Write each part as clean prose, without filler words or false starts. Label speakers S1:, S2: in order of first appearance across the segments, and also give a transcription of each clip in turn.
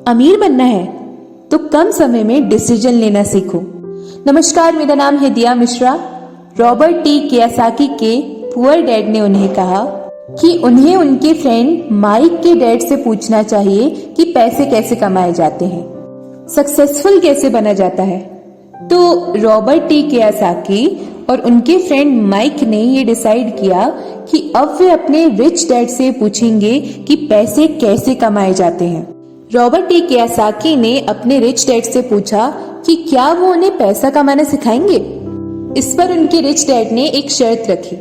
S1: अमीर बनना है तो कम समय में डिसीजन लेना सीखो। नमस्कार, मेरा नाम है दिया मिश्रा। रॉबर्ट टी कियोसाकी के पुअर डैड ने उन्हें कहा कि उन्हें उनके फ्रेंड माइक के डैड से पूछना चाहिए कि पैसे कैसे कमाए जाते हैं, सक्सेसफुल कैसे बना जाता है। तो रॉबर्ट टी कियोसाकी और उनके फ्रेंड माइक ने ये डिसाइड किया कि अब वे अपने रिच डैड से पूछेंगे कि पैसे कैसे कमाए जाते हैं। रॉबर्ट टी कियोसाकी ने अपने रिच डैड से पूछा कि क्या वो उन्हें पैसा कमाना सिखाएंगे। इस पर उनके रिच डैड ने एक शर्त रखी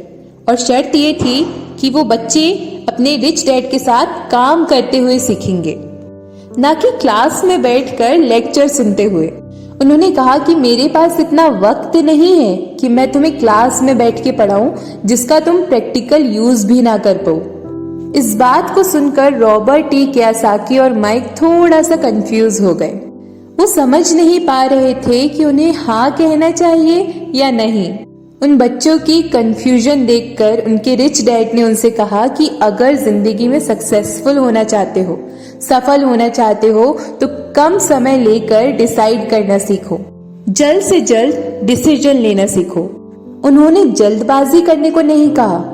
S1: और शर्त ये थी कि वो बच्चे अपने रिच डैड के साथ काम करते हुए सीखेंगे, ना कि क्लास में बैठकर लेक्चर सुनते हुए। उन्होंने कहा कि मेरे पास इतना वक्त नहीं है कि मैं तुम्हें क्लास में बैठ के पढ़ाऊं जिसका तुम प्रैक्टिकल यूज भी ना कर पाओ। इस बात को सुनकर रॉबर्ट टी कियोसाकी और माइक थोड़ा सा कंफ्यूज हो गए। वो समझ नहीं पा रहे थे कि उन्हें हाँ कहना चाहिए या नहीं। उन बच्चों की कंफ्यूजन देखकर उनके रिच डैड ने उनसे कहा कि अगर जिंदगी में सक्सेसफुल होना चाहते हो, सफल होना चाहते हो, तो कम समय लेकर डिसाइड करना सीखो, जल्द से जल्द डिसीजन लेना सीखो। उन्होंने जल्दबाजी करने को नहीं कहा,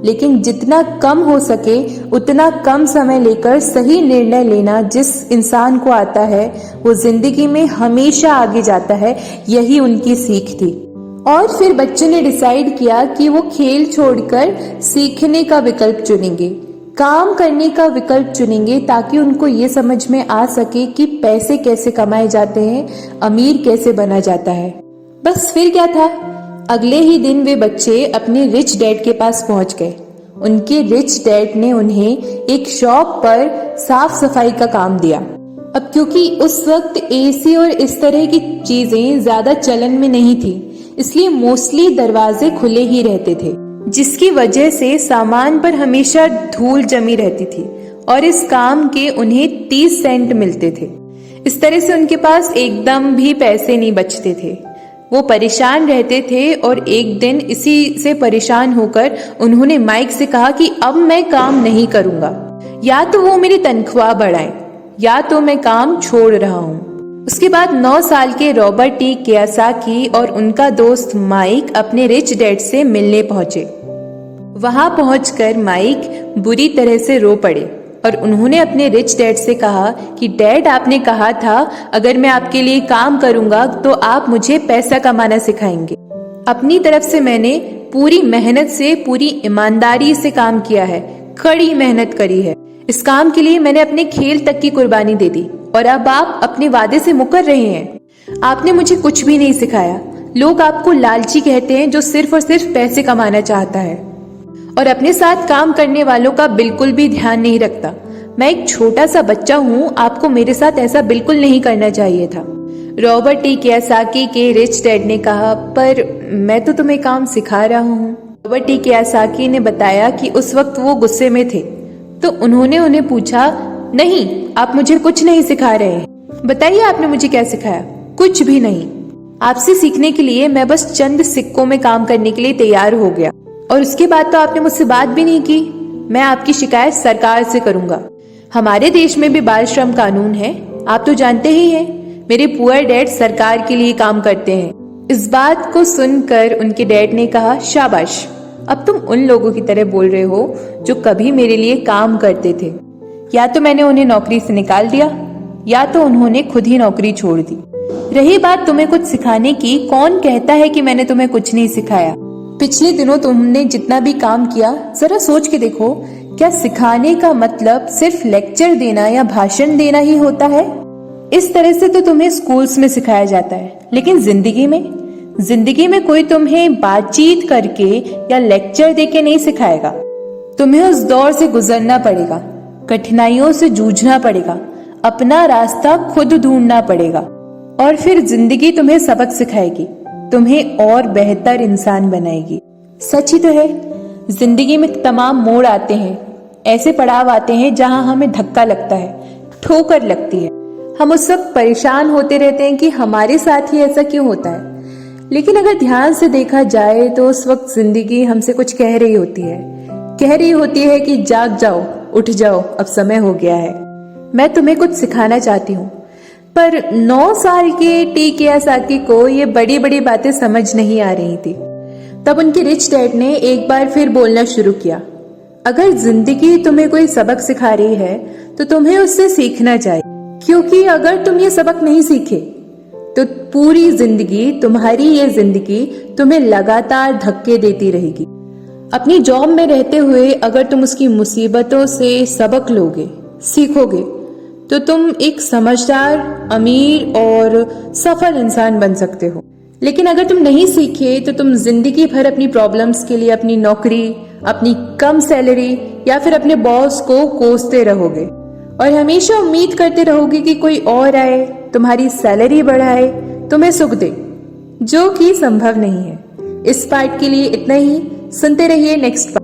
S1: लेकिन जितना कम हो सके उतना कम समय लेकर सही निर्णय लेना जिस इंसान को आता है वो जिंदगी में हमेशा आगे जाता है। यही उनकी सीख थी। और फिर बच्चों ने डिसाइड किया कि वो खेल छोड़कर सीखने का विकल्प चुनेंगे, काम करने का विकल्प चुनेंगे, ताकि उनको ये समझ में आ सके कि पैसे कैसे कमाए जाते हैं, अमीर कैसे बना जाता है। बस फिर क्या था, अगले ही दिन वे बच्चे अपने रिच डैड के पास पहुंच गए। उनके रिच डैड ने उन्हें एक शॉप पर साफ सफाई का काम दिया। अब क्योंकि उस वक्त एसी और इस तरह की चीजें ज्यादा चलन में नहीं थी, इसलिए मोस्टली दरवाजे खुले ही रहते थे, जिसकी वजह से सामान पर हमेशा धूल जमी रहती थी और इस काम के उन्हें 30 सेंट मिलते थे। इस तरह से उनके पास एकदम भी पैसे नहीं बचते थे। वो परेशान रहते थे और एक दिन इसी से परेशान होकर उन्होंने माइक से कहा कि अब मैं काम नहीं करूंगा, या तो वो मेरी तनख्वाह बढ़ाएं या तो मैं काम छोड़ रहा हूँ। उसके बाद 9 साल के रॉबर्ट टी कियोसाकी और उनका दोस्त माइक अपने रिच डैड से मिलने पहुंचे। वहां पहुंचकर माइक बुरी तरह से रो पड़े और उन्होंने अपने रिच डैड से कहा कि डैड, आपने कहा था अगर मैं आपके लिए काम करूंगा तो आप मुझे पैसा कमाना सिखाएंगे। अपनी तरफ से मैंने पूरी मेहनत से, पूरी ईमानदारी से काम किया है, कड़ी मेहनत करी है। इस काम के लिए मैंने अपने खेल तक की कुर्बानी दे दी और अब आप अपने वादे से मुकर रहे हैं। आपने मुझे कुछ भी नहीं सिखाया। लोग आपको लालची कहते हैं जो सिर्फ और सिर्फ पैसे कमाना चाहता है और अपने साथ काम करने वालों का बिल्कुल भी ध्यान नहीं रखता। मैं एक छोटा सा बच्चा हूँ, आपको मेरे साथ ऐसा बिल्कुल नहीं करना चाहिए था। रॉबर्ट टी कियोसाकी के रिच डैड ने कहा, पर मैं तो तुम्हें काम सिखा रहा हूँ। रॉबर्ट टी कियोसाकी ने बताया कि उस वक्त वो गुस्से में थे, तो उन्होंने उन्हें पूछा, नहीं, आप मुझे कुछ नहीं सिखा रहे हैं। बताइए आपने मुझे क्या सिखाया? कुछ भी नहीं। आपसे सीखने के लिए मैं बस चंद सिक्कों में काम करने के लिए तैयार हो गया और उसके बाद तो आपने मुझसे बात भी नहीं की। मैं आपकी शिकायत सरकार से करूंगा। हमारे देश में भी बाल श्रम कानून है, आप तो जानते ही हैं। मेरे पुअर डैड सरकार के लिए काम करते हैं। इस बात को सुनकर उनके डैड ने कहा, शाबाश, अब तुम उन लोगों की तरह बोल रहे हो जो कभी मेरे लिए काम करते थे। या तो मैंने उन्हें नौकरी से निकाल दिया या तो उन्होंने खुद ही नौकरी छोड़ दी। रही बात तुम्हें कुछ सिखाने की, कौन कहता है कि मैंने तुम्हें कुछ नहीं सिखाया? पिछले दिनों तुमने जितना भी काम किया, जरा सोच के देखो, क्या सिखाने का मतलब सिर्फ लेक्चर देना या भाषण देना ही होता है? इस तरह से तो तुम्हें स्कूल्स में सिखाया जाता है, लेकिन जिंदगी में कोई तुम्हें बातचीत करके या लेक्चर देके नहीं सिखाएगा। तुम्हें उस दौर से गुजरना पड़ेगा, कठिनाइयों से जूझना पड़ेगा, अपना रास्ता खुद ढूंढना पड़ेगा और फिर जिंदगी तुम्हें सबक सिखाएगी, तुम्हें और बेहतर इंसान बनाएगी। सच ही तो है, जिंदगी में तमाम मोड़ आते हैं, ऐसे पड़ाव आते हैं जहां हमें धक्का लगता है, ठोकर लगती है। हम उस वक्त परेशान होते रहते हैं कि हमारे साथ ही ऐसा क्यों होता है, लेकिन अगर ध्यान से देखा जाए तो उस वक्त जिंदगी हमसे कुछ कह रही होती है कि जाग जाओ, उठ जाओ, अब समय हो गया है। मैं तुम्हें कुछ सिखाना चाहती हूँ। पर 9 साल के टी कियासाकी को ये बड़ी बड़ी बातें समझ नहीं आ रही थी। तब उनके रिच डैड ने एक बार फिर बोलना शुरू किया, अगर जिंदगी तुम्हें कोई सबक सिखा रही है तो तुम्हें उससे सीखना चाहिए, क्योंकि अगर तुम ये सबक नहीं सीखे तो पूरी जिंदगी, तुम्हारी ये जिंदगी तुम्हें लगातार धक्के देती रहेगी। अपनी जॉब में रहते हुए अगर तुम उसकी मुसीबतों से सबक लोगे, सीखोगे, तो तुम एक समझदार, अमीर और सफल इंसान बन सकते हो। लेकिन अगर तुम नहीं सीखे तो तुम जिंदगी भर अपनी प्रॉब्लम्स के लिए अपनी नौकरी, अपनी कम सैलरी या फिर अपने बॉस को कोसते रहोगे और हमेशा उम्मीद करते रहोगे कि कोई और आए, तुम्हारी सैलरी बढ़ाए, तुम्हें सुख दे, जो कि संभव नहीं है। इस पार्ट के लिए इतना ही। सुनते रहिए नेक्स्ट पार्ट।